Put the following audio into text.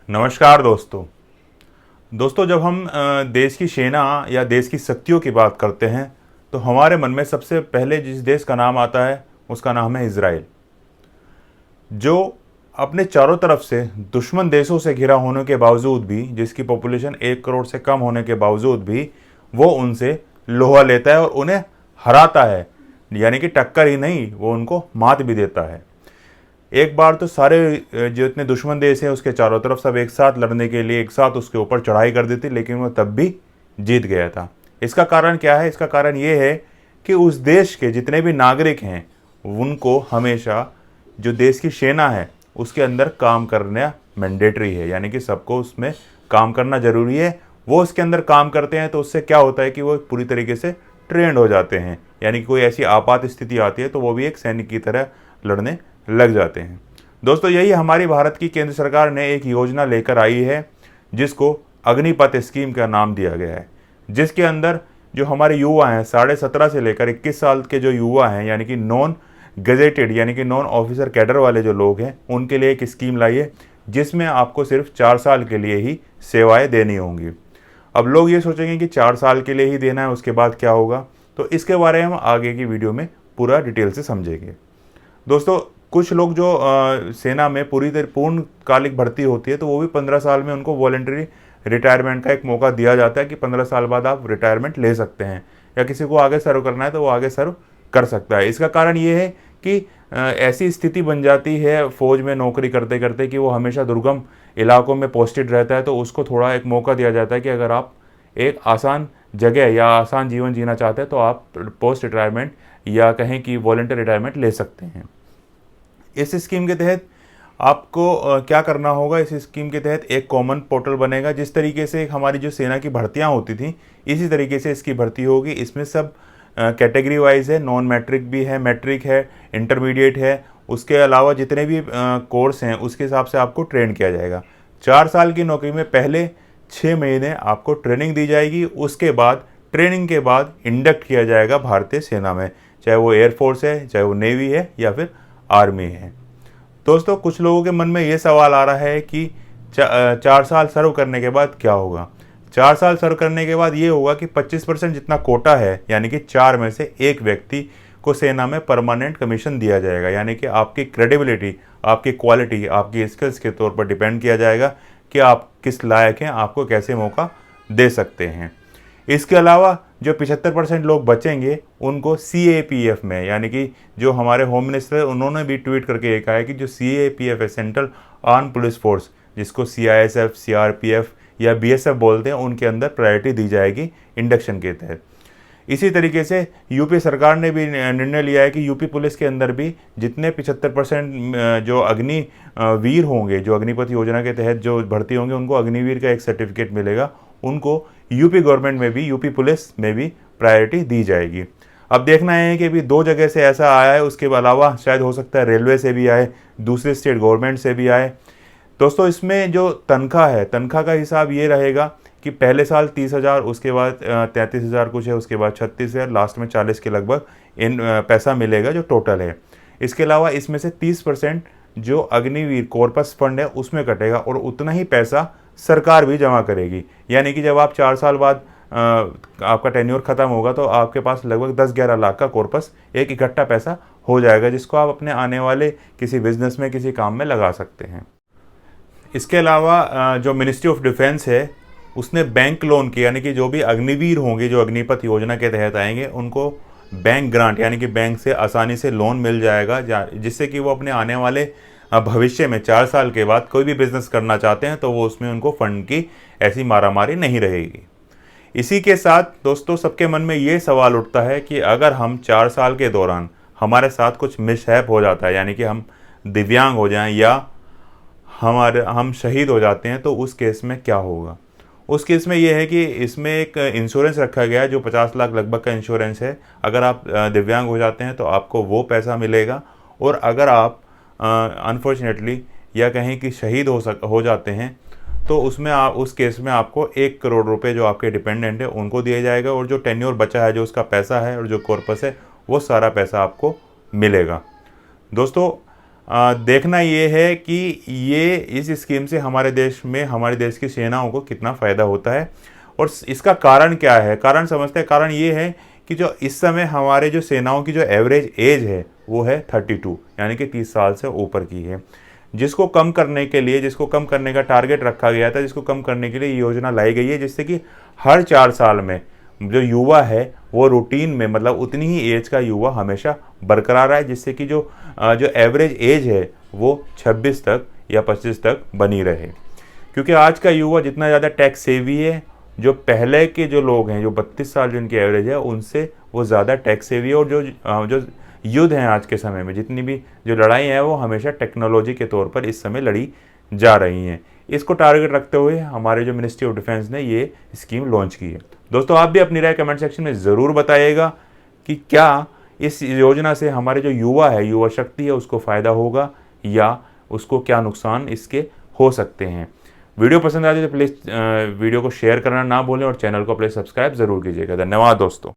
नमस्कार दोस्तों। जब हम देश की सेना या देश की शक्तियों की बात करते हैं तो हमारे मन में सबसे पहले जिस देश का नाम आता है उसका नाम है इज़राइल, जो अपने चारों तरफ से दुश्मन देशों से घिरा होने के बावजूद भी, जिसकी पॉपुलेशन 1 करोड़ से कम होने के बावजूद भी वो उनसे लोहा लेता है और उन्हें हराता है। यानी कि टक्कर ही नहीं, वो उनको मात भी देता है। एक बार तो सारे जो इतने दुश्मन देश हैं उसके चारों तरफ सब एक साथ लड़ने के लिए एक साथ उसके ऊपर चढ़ाई कर दी थी, लेकिन वो तब भी जीत गया था। इसका कारण क्या है? इसका कारण ये है कि उस देश के जितने भी नागरिक हैं उनको हमेशा जो देश की सेना है उसके अंदर काम करना मैंडेटरी है, यानी कि सबको उसमें काम करना ज़रूरी है। वो उसके अंदर काम करते हैं तो उससे क्या होता है कि वो पूरी तरीके से ट्रेंड हो जाते हैं, यानी कि कोई ऐसी आपात स्थिति आती है तो वो भी एक सैनिक की तरह लड़ने लग जाते हैं। दोस्तों, यही हमारी भारत की केंद्र सरकार ने एक योजना लेकर आई है जिसको अग्निपथ स्कीम का नाम दिया गया है, जिसके अंदर जो हमारे युवा हैं 17.5 से लेकर 21 साल के जो युवा हैं, यानी कि नॉन गजेटेड यानी कि नॉन ऑफिसर कैडर वाले जो लोग हैं, उनके लिए एक स्कीम लाई है जिसमें आपको सिर्फ 4 साल के लिए ही सेवाएं देनी होंगी। अब लोग ये सोचेंगे कि 4 साल के लिए ही देना है, उसके बाद क्या होगा? तो इसके बारे में हम आगे की वीडियो में पूरा डिटेल से समझेंगे। दोस्तों, कुछ लोग जो सेना में पूर्णकालिक भर्ती होती है तो वो भी 15 साल में उनको वॉलेंटरी रिटायरमेंट का एक मौका दिया जाता है कि 15 साल बाद आप रिटायरमेंट ले सकते हैं, या किसी को आगे सर्व करना है तो वो आगे सर्व कर सकता है। इसका कारण ये है कि ऐसी स्थिति बन जाती है फौज में नौकरी करते करते कि वो हमेशा दुर्गम इलाकों में पोस्टेड रहता है, तो उसको थोड़ा एक मौका दिया जाता है कि अगर आप एक आसान जगह या आसान जीवन जीना चाहते हैं तो आप पोस्ट रिटायरमेंट या कहें कि वॉलंटियर रिटायरमेंट ले सकते हैं। इस स्कीम के तहत आपको क्या करना होगा? इस स्कीम के तहत एक कॉमन पोर्टल बनेगा। जिस तरीके से हमारी जो सेना की भर्तियां होती थी इसी तरीके से इसकी भर्ती होगी। इसमें सब कैटेगरी वाइज है, नॉन मैट्रिक भी है, मैट्रिक है, इंटरमीडिएट है। उसके अलावा जितने भी कोर्स हैं उसके हिसाब से आपको ट्रेन किया जाएगा। 4 साल की नौकरी में पहले 6 महीने आपको ट्रेनिंग दी जाएगी। उसके बाद ट्रेनिंग के बाद इंडक्ट किया जाएगा भारतीय सेना में, चाहे वो एयरफोर्स है, चाहे वो नेवी है या फिर आर्मी है। दोस्तों, कुछ लोगों के मन में ये सवाल आ रहा है कि 4 साल सर्व करने के बाद क्या होगा? 4 साल सर्व करने के बाद ये होगा कि 25% जितना कोटा है, यानी कि 4 में से एक व्यक्ति को सेना में परमानेंट कमीशन दिया जाएगा। यानी कि आपकी क्रेडिबिलिटी, आपकी क्वालिटी, आपकी स्किल्स के तौर पर डिपेंड किया जाएगा कि आप किस लायक हैं, आपको कैसे मौका दे सकते हैं। इसके अलावा जो 75% लोग बचेंगे उनको CAPF में, यानी कि जो हमारे होम मिनिस्टर उन्होंने भी ट्वीट करके ये कहा है कि जो CAPF है, सेंट्रल आर्म पुलिस फोर्स, जिसको CISF, CRPF या BSF बोलते हैं, उनके अंदर प्रायोरिटी दी जाएगी इंडक्शन के तहत। इसी तरीके से यूपी सरकार ने भी निर्णय लिया है कि यूपी पुलिस के अंदर भी जितने 75% जो अग्नि वीर होंगे, जो अग्निपथ योजना के तहत जो भर्ती होंगे, उनको अग्निवीर का एक सर्टिफिकेट मिलेगा। उनको यूपी गवर्नमेंट में भी, यूपी पुलिस में भी प्रायोरिटी दी जाएगी। अब देखना है कि अभी 2 जगह से ऐसा आया है, उसके अलावा शायद हो सकता है रेलवे से भी आए, दूसरे स्टेट गवर्नमेंट से भी आए। दोस्तों, इसमें जो तनख्वाह है, तनख्वाह का हिसाब ये रहेगा कि पहले साल 30,000, उसके बाद 33,000 कुछ है, उसके बाद 36,000, लास्ट में 40 के लगभग इन पैसा मिलेगा जो टोटल है। इसके अलावा इसमें से 30% जो अग्निवीर कॉर्पस फंड है उसमें कटेगा और उतना ही पैसा सरकार भी जमा करेगी। यानी कि जब आप 4 साल बाद आपका टेन्योर ख़त्म होगा तो आपके पास लगभग 10-11 लाख का कॉर्पस एक इकट्ठा पैसा हो जाएगा, जिसको आप अपने आने वाले किसी बिजनेस में, किसी काम में लगा सकते हैं। इसके अलावा जो मिनिस्ट्री ऑफ डिफेंस है उसने बैंक लोन की, यानी कि जो भी अग्निवीर होंगे जो अग्निपथ योजना के तहत आएंगे उनको बैंक ग्रांट, यानी कि बैंक से आसानी से लोन मिल जाएगा, जिससे कि वो अपने आने वाले भविष्य में 4 साल के बाद कोई भी बिजनेस करना चाहते हैं तो वो उसमें उनको फंड की ऐसी मारामारी नहीं रहेगी। इसी के साथ दोस्तों, सबके मन में ये सवाल उठता है कि अगर हम 4 साल के दौरान हमारे साथ कुछ मिसहैप हो जाता है, यानी कि हम दिव्यांग हो जाएं या हम शहीद हो जाते हैं, तो उस केस में क्या होगा? उस केस में ये है कि इसमें एक इंश्योरेंस रखा गया है जो 50 लाख लगभग का इंश्योरेंस है। अगर आप दिव्यांग हो जाते हैं तो आपको वो पैसा मिलेगा, और अगर आप अनफॉर्चुनेटली या कहीं कि शहीद हो जाते हैं तो उसमें उस केस में आपको 1 करोड़ रुपए जो आपके डिपेंडेंट है उनको दिया जाएगा, और जो टेन्योर बचा है, जो उसका पैसा है और जो कॉर्पस है, वो सारा पैसा आपको मिलेगा। दोस्तों, देखना ये है कि ये इस स्कीम से हमारे देश की सेनाओं को कितना फ़ायदा होता है और इसका कारण क्या है। कारण समझते हैं। कारण ये है कि जो इस समय हमारे जो सेनाओं की जो एवरेज एज है वो है 32, यानी कि 30 साल से ऊपर की है, जिसको कम करने का टारगेट रखा गया था, जिसको कम करने के लिए ये योजना लाई गई है, जिससे कि हर 4 साल में जो युवा है वो रूटीन में, मतलब उतनी ही एज का युवा हमेशा बरकरार रहे, जिससे कि जो एवरेज एज है वो 26 तक या 25 तक बनी रहे। क्योंकि आज का युवा जितना ज़्यादा टैक्स सेवी है, जो पहले के जो लोग हैं, जो 32 साल जिनकी एवरेज है, उनसे वो ज़्यादा टैक्स सेवी है। और जो युद्ध हैं आज के समय में, जितनी भी जो लड़ाई है वो हमेशा टेक्नोलॉजी के तौर पर इस समय लड़ी जा रही हैं। इसको टारगेट रखते हुए हमारे जो मिनिस्ट्री ऑफ डिफेंस ने ये स्कीम लॉन्च की है। दोस्तों, आप भी अपनी राय कमेंट सेक्शन में ज़रूर बताइएगा कि क्या इस योजना से हमारे जो युवा शक्ति है, उसको फ़ायदा होगा या उसको क्या नुकसान इसके हो सकते हैं। वीडियो पसंद आए तो प्लीज़ वीडियो को शेयर करना ना भूलें और चैनल को प्लीज़ सब्सक्राइब ज़रूर कीजिएगा। धन्यवाद दोस्तों।